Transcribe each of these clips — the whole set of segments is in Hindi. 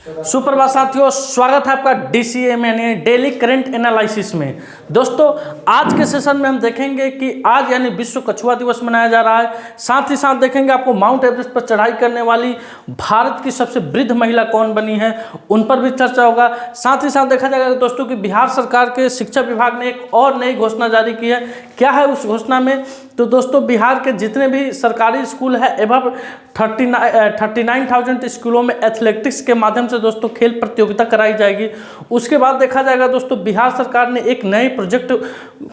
सुप्रभात साथियों, स्वागत है आपका DCM यानी डेली करंट एनालिसिस में। दोस्तों, आज के सेशन में हम देखेंगे कि आज यानी विश्व कछुआ दिवस मनाया जा रहा है। साथ ही साथ देखेंगे आपको माउंट एवरेस्ट पर चढ़ाई करने वाली भारत की सबसे वृद्ध महिला कौन बनी है, उन पर भी चर्चा होगा। साथ ही साथ देखा जाएगा दोस्तों कि बिहार सरकार के शिक्षा विभाग ने एक और नई घोषणा जारी की है। क्या है उस घोषणा में? तो दोस्तों, बिहार के जितने भी सरकारी स्कूल है एवं 39,000 स्कूलों में एथलेटिक्स के माध्यम से दोस्तों खेल प्रतियोगिता कराई जाएगी। उसके बाद देखा जाएगा दोस्तों, बिहार सरकार ने एक नए प्रोजेक्ट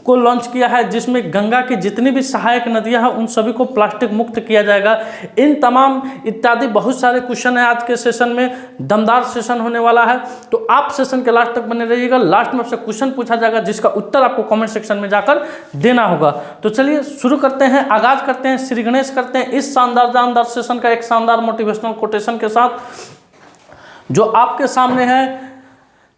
को लॉन्च किया है जिसमें गंगा की जितनी भी सहायक नदियां हैं उन सभी को प्लास्टिक मुक्त किया जाएगा। इन तमाम इत्यादि बहुत सारे क्वेश्चन है आज के सेशन में। दमदार सेशन होने वाला है, तो आप सेशन के लास्ट तक बने रहिएगा। लास्ट में आपसे क्वेश्चन पूछा जाएगा जिसका उत्तर आपको कमेंट सेक्शन में जाकर देना होगा। तो चलिए शुरू करते हैं, आगाज करते हैं, श्री गणेश करते हैं इस शानदार सेशन का एक शानदार मोटिवेशनल कोटेशन के साथ जो आपके सामने है।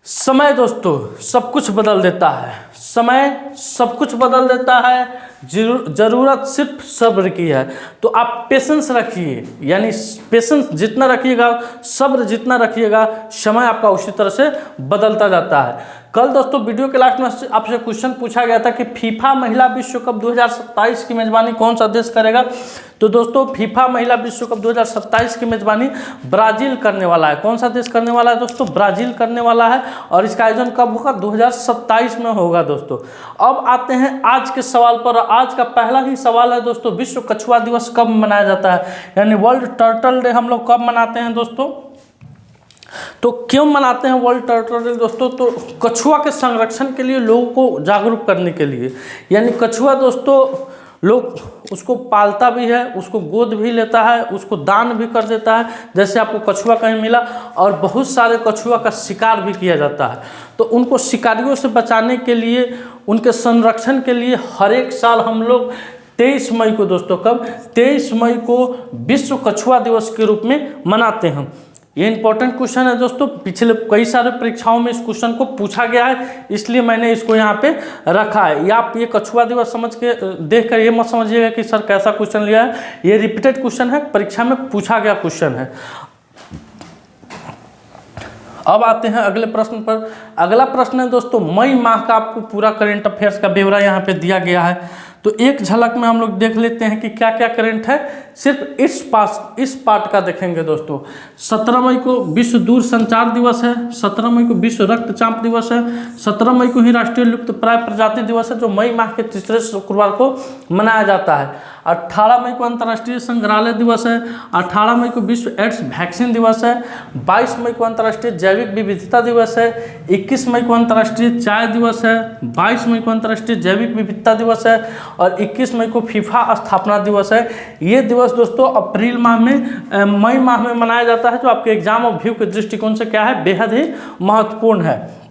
समय दोस्तों सब कुछ बदल देता है, समय सब कुछ बदल देता है, जरूरत सिर्फ सब्र की है। तो आप पेशेंस रखिए, यानी पेशेंस जितना रखिएगा, सब्र जितना रखिएगा, समय आपका उसी तरह से बदलता जाता है। कल दोस्तों वीडियो के लास्ट में आपसे क्वेश्चन पूछा गया था कि फीफा महिला विश्व कप 2027 की मेजबानी कौन सा देश करेगा। तो दोस्तों, फीफा महिला विश्व कप 2027 की मेजबानी ब्राजील करने वाला है। कौन सा देश करने वाला है दोस्तों? ब्राजील करने वाला है। और इसका आयोजन कब होगा? 2027 में होगा दोस्तों। अब आते हैं आज के सवाल पर। आज का पहला ही सवाल है दोस्तों, विश्व कछुआ दिवस कब मनाया जाता है, यानी वर्ल्ड टर्टल डे हम लोग कब मनाते हैं दोस्तों? तो क्यों मनाते हैं वर्ल्ड टर्टल डे दोस्तों? तो कछुआ के संरक्षण के लिए, लोगों को जागरूक करने के लिए। यानी कछुआ दोस्तों, लोग उसको पालता भी है, उसको गोद भी लेता है, उसको दान भी कर देता है। जैसे आपको कछुआ कहीं मिला, और बहुत सारे कछुआ का शिकार भी किया जाता है। तो उनको शिकारियों से बचाने के लिए, उनके संरक्षण के लिए हर एक साल हम लोग 23 मई को दोस्तों, कब? 23 मई को विश्व कछुआ दिवस के रूप में मनाते हैं। ये इंपॉर्टेंट क्वेश्चन है दोस्तों, पिछले कई सारे परीक्षाओं में इस क्वेश्चन को पूछा गया है, इसलिए मैंने इसको यहाँ पे रखा है। या आप ये कछुआ दिवस समझ के देखकर ये मत समझिएगा कि सर कैसा क्वेश्चन लिया है। ये रिपीटेड क्वेश्चन है, परीक्षा में पूछा गया क्वेश्चन है। अब आते हैं अगले प्रश्न पर। अगला प्रश्न है दोस्तों, मई माह का आपको पूरा करंट अफेयर्स का ब्यौरा यहाँ पे दिया गया है। तो एक झलक में हम लोग देख लेते हैं कि क्या क्या करंट है। सिर्फ इस पार्ट का देखेंगे दोस्तों। 17 मई को विश्व दूर संचार दिवस है। 17 मई को विश्व रक्तचाप दिवस है। 17 मई को ही राष्ट्रीय लुप्तप्राय प्रजाति दिवस है, जो मई माह के तीसरे शुक्रवार को मनाया जाता है। 18 मई को अंतर्राष्ट्रीय संग्रहालय दिवस है। 18 मई को विश्व एड्स वैक्सीन दिवस है। 22 मई को अंतर्राष्ट्रीय जैविक विविधता दिवस है। 21 मई को अंतर्राष्ट्रीय चाय दिवस है। 22 मई को अंतर्राष्ट्रीय जैविक विविधता दिवस है। और 21 मई को फीफा स्थापना दिवस है। ये दिवस दोस्तों अप्रैल माह में, मई माह में मनाया जाता है, जो आपके एग्जाम और व्यू के दृष्टिकोण से क्या है, बेहद ही महत्वपूर्ण है।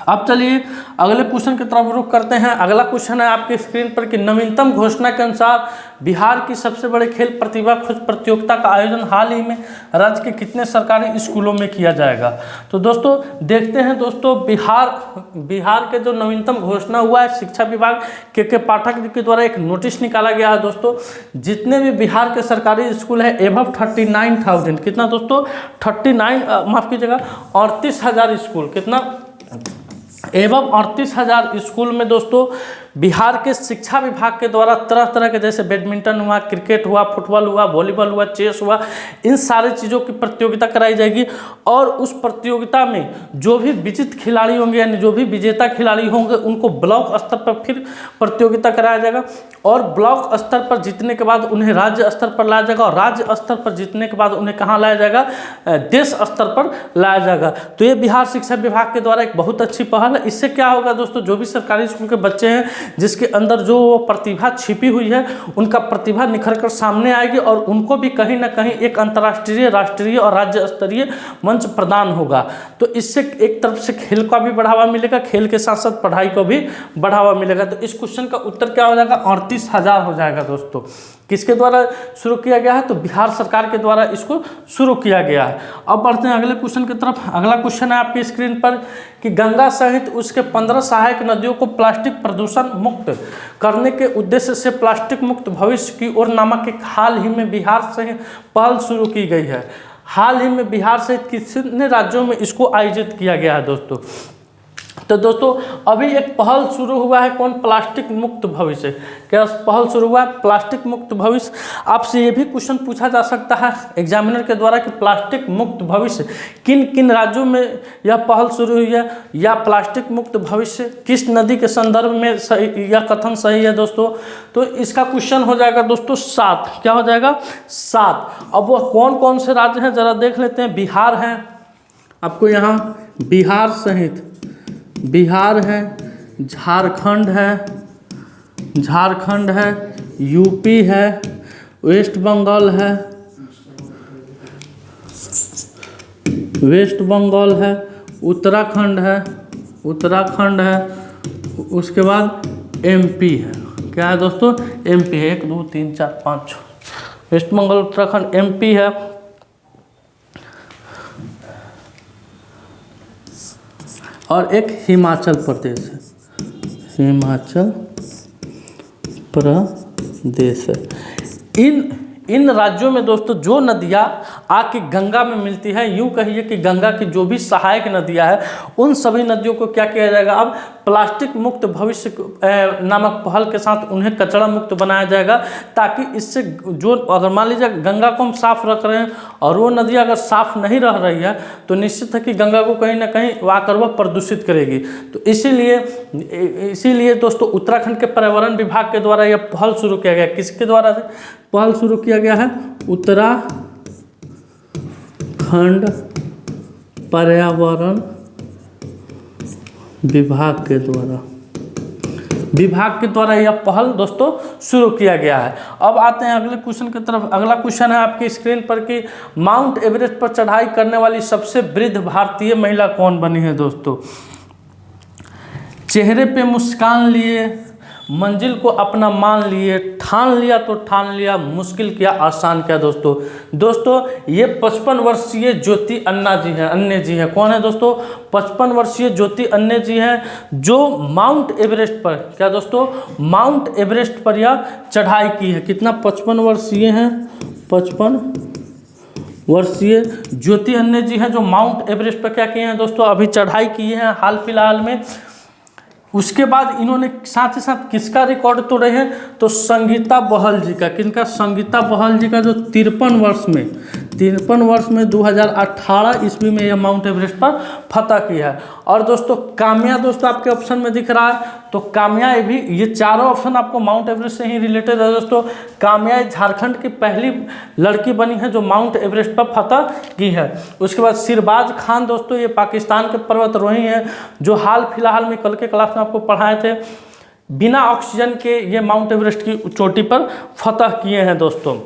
अब चलिए अगले क्वेश्चन की तरफ रुख करते हैं। अगला क्वेश्चन है आपके स्क्रीन पर कि नवीनतम घोषणा के अनुसार बिहार की सबसे बड़े खेल प्रतिभा खोज प्रतियोगिता का आयोजन हाल ही में राज्य के कितने सरकारी स्कूलों में किया जाएगा। तो दोस्तों देखते हैं दोस्तों, बिहार के जो नवीनतम घोषणा हुआ है, शिक्षा विभाग के पाठक जी के द्वारा एक नोटिस निकाला गया है दोस्तों। जितने भी बिहार के सरकारी स्कूल है एबव 39,000, कितना दोस्तों? 39, माफ कीजिएगा, 38,000 स्कूल, कितना? एवं 38,000 स्कूल में दोस्तों बिहार के शिक्षा विभाग के द्वारा तरह तरह के, जैसे बैडमिंटन हुआ, क्रिकेट हुआ, फुटबॉल हुआ, वॉलीबॉल हुआ, चेस हुआ, इन सारी चीज़ों की प्रतियोगिता कराई जाएगी। और उस प्रतियोगिता में जो भी विजेता खिलाड़ी होंगे, यानी जो भी विजेता खिलाड़ी होंगे, उनको ब्लॉक स्तर पर फिर प्रतियोगिता कराया जाएगा। और ब्लॉक स्तर पर जीतने के बाद उन्हें राज्य स्तर पर लाया जाएगा। और राज्य स्तर पर जीतने के बाद उन्हें कहाँ लाया जाएगा? देश स्तर पर लाया जाएगा। तो ये बिहार शिक्षा विभाग के द्वारा एक बहुत अच्छी पहल है। इससे क्या होगा दोस्तों, जो भी सरकारी स्कूल के बच्चे हैं जिसके अंदर जो प्रतिभा छिपी हुई है, उनका प्रतिभा निखर कर सामने आएगी और उनको भी कहीं ना कहीं एक अंतर्राष्ट्रीय, राष्ट्रीय और राज्य स्तरीय मंच प्रदान होगा। तो इससे एक तरफ से खेल का भी बढ़ावा मिलेगा, खेल के साथ साथ पढ़ाई को भी बढ़ावा मिलेगा। तो इस क्वेश्चन का उत्तर क्या हो जाएगा? 38,000 हो जाएगा दोस्तों। किसके द्वारा शुरू किया गया है? तो बिहार सरकार के द्वारा इसको शुरू किया गया है। अब बढ़ते हैं अगले क्वेश्चन की तरफ। अगला क्वेश्चन है आपकी स्क्रीन पर कि गंगा सहित उसके 15 सहायक नदियों को प्लास्टिक प्रदूषण मुक्त करने के उद्देश्य से प्लास्टिक मुक्त भविष्य की ओर नामक एक हाल ही में बिहार से पहल शुरू की गई है। हाल ही में बिहार सहित कितने राज्यों में इसको आयोजित किया गया है दोस्तों? तो दोस्तों अभी एक पहल शुरू हुआ है, कौन? प्लास्टिक मुक्त भविष्य। क्या पहल शुरू हुआ है? प्लास्टिक मुक्त भविष्य। आपसे ये भी क्वेश्चन पूछा जा सकता है एग्जामिनर के द्वारा कि प्लास्टिक मुक्त भविष्य किन किन राज्यों में यह पहल शुरू हुई है, या प्लास्टिक मुक्त भविष्य किस नदी के संदर्भ में सही, यह कथन सही है दोस्तों? तो इसका क्वेश्चन हो जाएगा दोस्तों 7। क्या हो जाएगा? 7। अब वह कौन कौन से राज्य हैं जरा देख लेते हैं। बिहार है, आपको यहाँ बिहार सहित बिहार है, झारखंड है, यूपी है, वेस्ट बंगाल है, उत्तराखंड है, उसके बाद एमपी है। क्या है दोस्तों? एमपी है। 1 2 3 4 5 वेस्ट बंगाल, उत्तराखंड, एमपी है। और एक हिमाचल प्रदेश है, हिमाचल प्रदेश है। इन राज्यों में दोस्तों जो नदियाँ आके गंगा में मिलती है, यूँ कहिए कि गंगा की जो भी सहायक नदियाँ हैं उन सभी नदियों को क्या किया जाएगा? अब प्लास्टिक मुक्त भविष्य नामक पहल के साथ उन्हें कचरा मुक्त बनाया जाएगा, ताकि इससे जो, अगर मान लीजिए गंगा को हम साफ रख रहे हैं और वो नदियाँ अगर साफ नहीं रह रही है तो निश्चित है कि गंगा को कहीं ना कहीं आकर वह प्रदूषित करेगी। तो इसीलिए दोस्तों उत्तराखंड के पर्यावरण विभाग के द्वारा यह पहल शुरू किया गया। किसके द्वारा पहल शुरू किया गया है? उत्तराखंड पर्यावरण विभाग के द्वारा यह पहल दोस्तों शुरू किया गया है। अब आते हैं अगले क्वेश्चन की तरफ। अगला क्वेश्चन है आपकी स्क्रीन पर कि माउंट एवरेस्ट पर चढ़ाई करने वाली सबसे वृद्ध भारतीय महिला कौन बनी है दोस्तों? चेहरे पे मुस्कान लिए, मंजिल को अपना मान लिए, ठान लिया तो ठान लिया, मुश्किल किया आसान किया दोस्तों ये 55 वर्षीय ज्योति अन्य जी हैं। कौन है दोस्तों? 55 वर्षीय ज्योति अन्य जी हैं, जो माउंट एवरेस्ट पर, क्या दोस्तों? माउंट एवरेस्ट पर यह चढ़ाई की है। कितना? 55 वर्षीय हैं, 55 वर्षीय ज्योति अन्य जी हैं, जो माउंट एवरेस्ट पर क्या किए हैं दोस्तों? अभी चढ़ाई की है हाल फिलहाल में। उसके बाद इन्होंने साथ ही साथ किसका रिकॉर्ड तोड़े हैं? तो संगीता बहल जी का। किनका? संगीता बहल जी का, जो 53 वर्ष में 2018 ईस्वी में यह माउंट एवरेस्ट पर फतह किया है। और दोस्तों काम्या, दोस्तों आपके ऑप्शन में दिख रहा है, तो काम्या भी, ये चारों ऑप्शन आपको माउंट एवरेस्ट से ही रिलेटेड है दोस्तों। काम्या झारखंड की पहली लड़की बनी है जो माउंट एवरेस्ट पर फतह की है। उसके बाद सिरबाज खान दोस्तों, ये पाकिस्तान के पर्वतारोही हैं, जो हाल फिलहाल में कल के क्लास में आपको पढ़ाए थे, बिना ऑक्सीजन के ये माउंट एवरेस्ट की चोटी पर फतह किए हैं दोस्तों।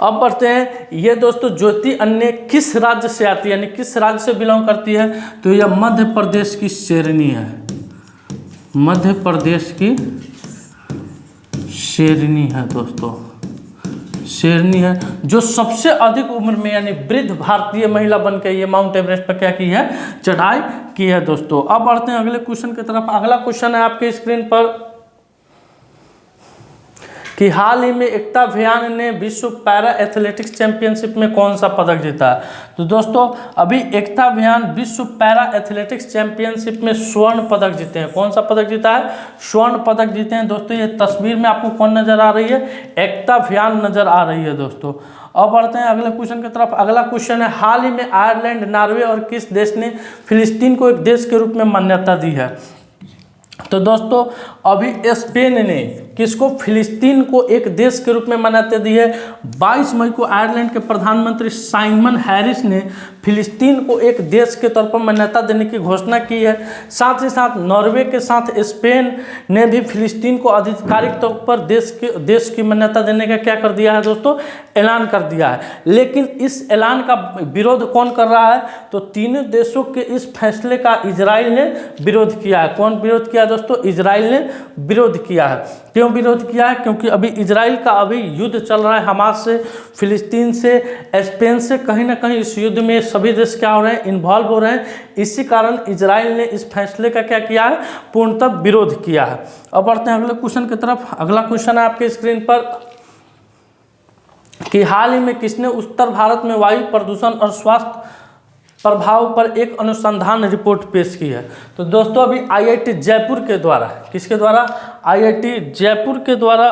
अब बढ़ते हैं, ये दोस्तों ज्योति अन्य किस राज्य से आती है, यानी किस राज्य से बिलोंग करती है? तो यह मध्य प्रदेश की शेरनी है, मध्य प्रदेश की शेरनी है दोस्तों, शेरनी है, जो सबसे अधिक उम्र में यानी वृद्ध भारतीय महिला बनकर ये माउंट एवरेस्ट पर क्या की है? चढ़ाई की है दोस्तों। अब बढ़ते हैं अगले क्वेश्चन की तरफ। अगला क्वेश्चन है आपके स्क्रीन पर कि हाल ही में एकता भयान ने विश्व पैरा एथलेटिक्स चैंपियनशिप में कौन सा पदक जीता है? तो दोस्तों अभी एकता भयान विश्व पैरा एथलेटिक्स चैंपियनशिप में स्वर्ण पदक जीते हैं। कौन सा पदक जीता है? स्वर्ण पदक जीते हैं दोस्तों। ये तस्वीर में आपको कौन नजर आ रही है? एकता भयान नजर आ रही है दोस्तों। अब बढ़ते हैं अगले क्वेश्चन की तरफ। अगला क्वेश्चन है, हाल ही में आयरलैंड, नॉर्वे और किस देश ने फिलिस्तीन को एक देश के रूप में मान्यता दी है? तो दोस्तों अभी स्पेन ने किसको? फिलिस्तीन को एक देश के रूप में मान्यता दी है। 22 मई को आयरलैंड के प्रधानमंत्री साइमन हैरिस ने फिलिस्तीन को एक देश के तौर पर मान्यता देने की घोषणा की है। साथ ही साथ नॉर्वे के साथ स्पेन ने भी फिलिस्तीन को आधिकारिक तौर पर देश की मान्यता देने का क्या कर दिया है दोस्तों? ऐलान कर दिया है। लेकिन इस ऐलान का विरोध कौन कर रहा है? तो तीनों देशों के इस फैसले का इजराइल ने विरोध किया है। कौन विरोध किया दोस्तों? इजराइल ने विरोध किया है। क्यों विरोध किया है? क्योंकि अभी इजराइल का अभी युद्ध चल रहा है हमास से, फिलिस्तीन से, स्पेन से। कहीं ना कहीं इस युद्ध में सभी देश क्या हो रहे हैं? इन्वॉल्व हो रहे हैं। इसी कारण इजराइल ने इस फैसले का क्या किया है? पूर्णतः विरोध किया है। अब बढ़ते हैं अगले क्वेश्चन की तरफ। अगला क्वेश्चन है आपके स्क्रीन पर कि कि हाल ही में किसने उत्तर भारत में वायु प्रदूषण और स्वास्थ्य प्रभाव पर एक अनुसंधान रिपोर्ट पेश की है। तो दोस्तों अभी आईआईटी जयपुर के द्वारा, किसके द्वारा, आईआईटी जयपुर के द्वारा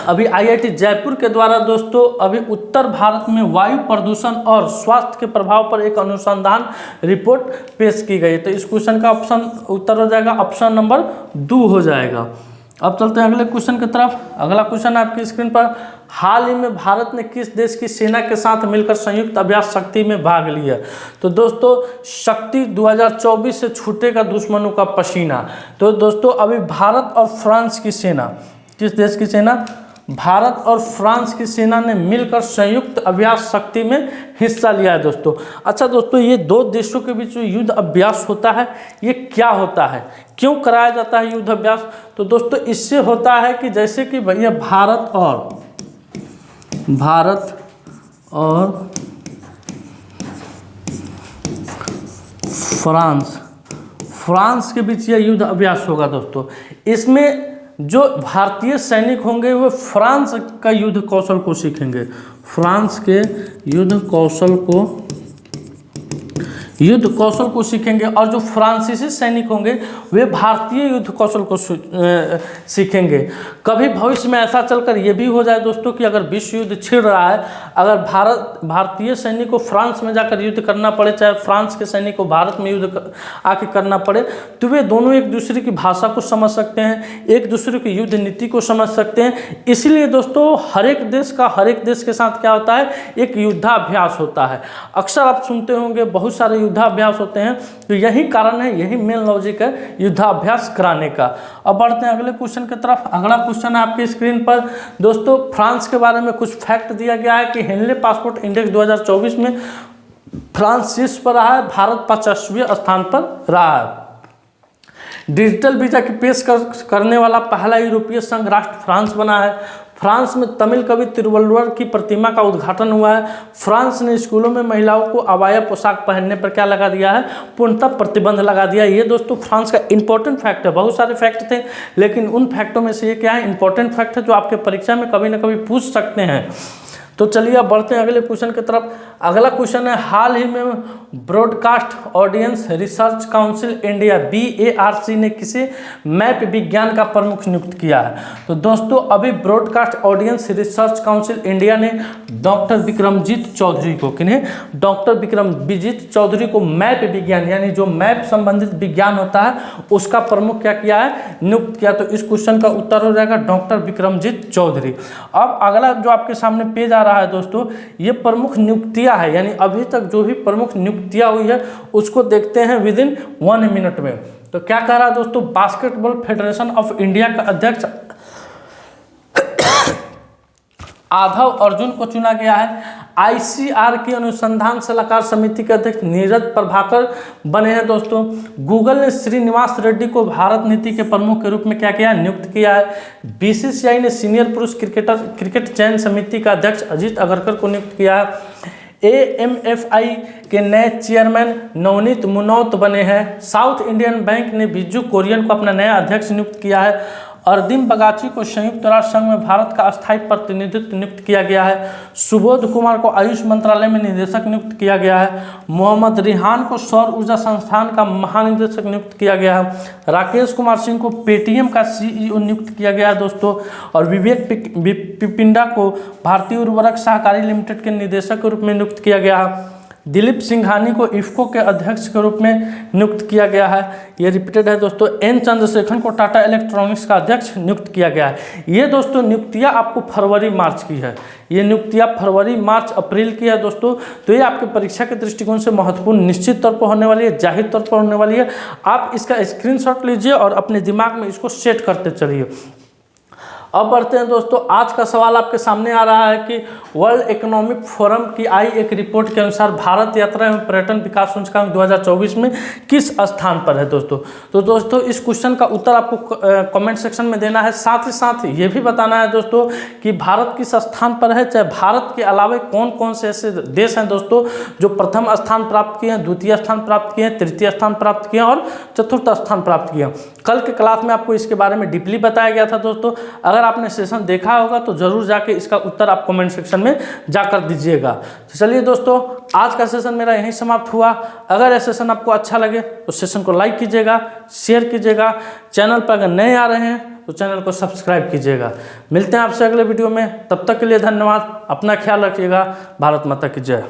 अभी आईआईटी जयपुर के द्वारा दोस्तों अभी उत्तर भारत में वायु प्रदूषण और स्वास्थ्य के प्रभाव पर एक अनुसंधान रिपोर्ट पेश की गई। तो इस क्वेश्चन का ऑप्शन उत्तर हो जाएगा ऑप्शन नंबर 2 हो जाएगा। अब चलते हैं अगले क्वेश्चन की तरफ। अगला क्वेश्चन आपकी स्क्रीन पर, हाल ही में भारत ने किस देश की सेना के साथ मिलकर संयुक्त अभ्यास शक्ति में भाग लिया। तो दोस्तों शक्ति 2024 से छूटेगा दुश्मनों का पसीना। तो दोस्तों अभी भारत और फ्रांस की सेना, किस देश की सेना, भारत और फ्रांस की सेना ने मिलकर संयुक्त अभ्यास शक्ति में हिस्सा लिया है दोस्तों। अच्छा दोस्तों, ये दो देशों के बीच जो युद्ध अभ्यास होता है ये क्या होता है, क्यों कराया जाता है युद्ध अभ्यास। तो दोस्तों इससे होता है कि जैसे कि भैया भारत और फ्रांस के बीच यह युद्ध अभ्यास होगा दोस्तों। इसमें जो भारतीय सैनिक होंगे वो फ्रांस का युद्ध कौशल को सीखेंगे, फ्रांस के युद्ध कौशल को सीखेंगे, और जो फ्रांसीसी सैनिक होंगे वे भारतीय युद्ध कौशल को सीखेंगे। कभी भविष्य में ऐसा चलकर ये भी हो जाए दोस्तों कि अगर विश्व युद्ध छिड़ रहा है, अगर भारतीय सैनिक को फ्रांस में जाकर युद्ध करना पड़े, चाहे फ्रांस के सैनिक को भारत में युद्ध आके करना पड़े, तो वे दोनों एक दूसरे की भाषा को समझ सकते हैं, एक दूसरे की युद्ध नीति को समझ सकते हैं। इसलिए दोस्तों हर एक देश के साथ क्या होता है, एक युद्धाभ्यास होता है। अक्सर आप सुनते होंगे बहुत सारे युद्धाभ्यास होते हैं, तो यही कारण है, यही मेन लॉजिक है युद्धाभ्यास कराने का। अब बढ़ते हैं अगले क्वेश्चन की तरफ। अगला क्वेश्चन है आपकी स्क्रीन पर दोस्तों, फ्रांस के बारे में कुछ फैक्ट दिया गया है कि हेनले पासपोर्ट इंडेक्स 2024 में फ्रांस शीर्ष पर रहा है, भारत 50वें स्थान पर रहा है। डिजिटल वीजा की पेश करने वाला पहला यूरोपीय संघ राष्ट्र फ्रांस बना है। फ्रांस में तमिल कवि तिरुवल्लुवर की प्रतिमा का उद्घाटन हुआ है। फ्रांस ने स्कूलों में महिलाओं को अबाया पोशाक पहनने पर क्या लगा दिया है, पूर्णतः प्रतिबंध लगा दिया। ये दोस्तों फ्रांस का इंपॉर्टेंट फैक्ट है। बहुत सारे फैक्ट थे लेकिन उन फैक्टों में से ये क्या है, इंपॉर्टेंट फैक्ट है जो आपके परीक्षा में कभी ना कभी पूछ सकते हैं। तो चलिए अब बढ़ते हैं अगले क्वेश्चन की तरफ। अगला क्वेश्चन है, हाल ही में broadcast audience research council India BARC ने किसे मैप विज्ञान का प्रमुख नियुक्त किया है। तो दोस्तों अभी broadcast audience research council India ने डॉक्टर विक्रमजीत चौधरी को, किन्हें, डॉक्टर विक्रमजीत चौधरी को मैप विज्ञान यानी जो मैप संबंधित विज्ञान होता है उसका प्रमुख क्या किया है, नियुक्त किया। तो इस क्वेश्चन का उत्तर हो जाएगा डॉक्टर विक्रमजीत चौधरी। अब अगला जो आपके सामने पेज आ रहा है दोस्तों, ये प्रमुख नियुक्तियां है, यानी अभी तक जो भी प्रमुख नियुक्तियां हुई है उसको देखते हैं विदिन 1 मिनट में। तो क्या कह रहा है दोस्तों, बास्केटबॉल फेडरेशन ऑफ इंडिया का अध्यक्ष आधव अर्जुन को चुना गया है। ICR की अनुसंधान सलाहकार समिति के अध्यक्ष नीरज प्रभाकर बने हैं दोस्तों। गूगल ने श्रीनिवास रेड्डी को भारत नीति के प्रमुख के रूप में क्या किया, नियुक्त किया है। BCCI ने सीनियर पुरुष क्रिकेट चयन समिति का अध्यक्ष अजीत अगरकर को नियुक्त किया है। AMFI के नए चेयरमैन नवनीत मुनौत बने हैं। साउथ इंडियन बैंक ने बिज्जू कोरियन को अपना नया अध्यक्ष नियुक्त किया है। अर्दिम बगाची को संयुक्त राष्ट्र संघ में भारत का अस्थायी प्रतिनिधित्व नियुक्त किया गया है। सुबोध कुमार को आयुष मंत्रालय में निदेशक नियुक्त किया गया है। मोहम्मद रिहान को सौर ऊर्जा संस्थान का महानिदेशक नियुक्त किया गया है। राकेश कुमार सिंह को पेटीएम का CEO नियुक्त किया गया है दोस्तों। और विवेक पिपिंडा को भारतीय उर्वरक सहकारी लिमिटेड के निदेशक के रूप में नियुक्त किया गया है। दिलीप सिंघानी को इफ्को के अध्यक्ष के रूप में नियुक्त किया गया है। ये रिपीटेड है दोस्तों। N चंद्रशेखरन को टाटा इलेक्ट्रॉनिक्स का अध्यक्ष नियुक्त किया गया है। ये दोस्तों नियुक्तियां आपको फरवरी मार्च की है, ये नियुक्तियां फरवरी मार्च अप्रैल की है दोस्तों। तो ये आपके परीक्षा के दृष्टिकोण से महत्वपूर्ण निश्चित तौर पर होने वाली है, जाहिर तौर पर होने वाली है। आप इसका स्क्रीनशॉट लीजिए और अपने दिमाग में इसको सेट करते चलिए। अब बढ़ते हैं दोस्तों, आज का सवाल आपके सामने आ रहा है कि वर्ल्ड इकोनॉमिक फोरम की आई एक रिपोर्ट के अनुसार भारत यात्रा एवं पर्यटन विकास सूचकांक 2024 में किस स्थान पर है दोस्तों। तो दोस्तों इस क्वेश्चन का उत्तर आपको कमेंट सेक्शन में देना है। साथ ही साथ ये भी बताना है दोस्तों कि भारत किस स्थान पर है, चाहे भारत के अलावा कौन कौन से ऐसे देश हैं दोस्तों जो प्रथम स्थान प्राप्त किए हैं, द्वितीय स्थान प्राप्त किए हैं, तृतीय स्थान प्राप्त किए हैं और चतुर्थ स्थान प्राप्त किए हैं। कल के क्लास में आपको इसके बारे में डीपली बताया गया था दोस्तों। अगर आपने सेशन देखा होगा तो ज़रूर जाके इसका उत्तर आप कमेंट सेक्शन में जाकर दीजिएगा। तो चलिए दोस्तों, आज का सेशन मेरा यहीं समाप्त हुआ। अगर यह सेशन आपको अच्छा लगे तो सेशन को लाइक कीजिएगा, शेयर कीजिएगा। चैनल पर अगर नए आ रहे हैं तो चैनल को सब्सक्राइब कीजिएगा। मिलते हैं आपसे अगले वीडियो में, तब तक के लिए धन्यवाद। अपना ख्याल रखिएगा। भारत माता की जय।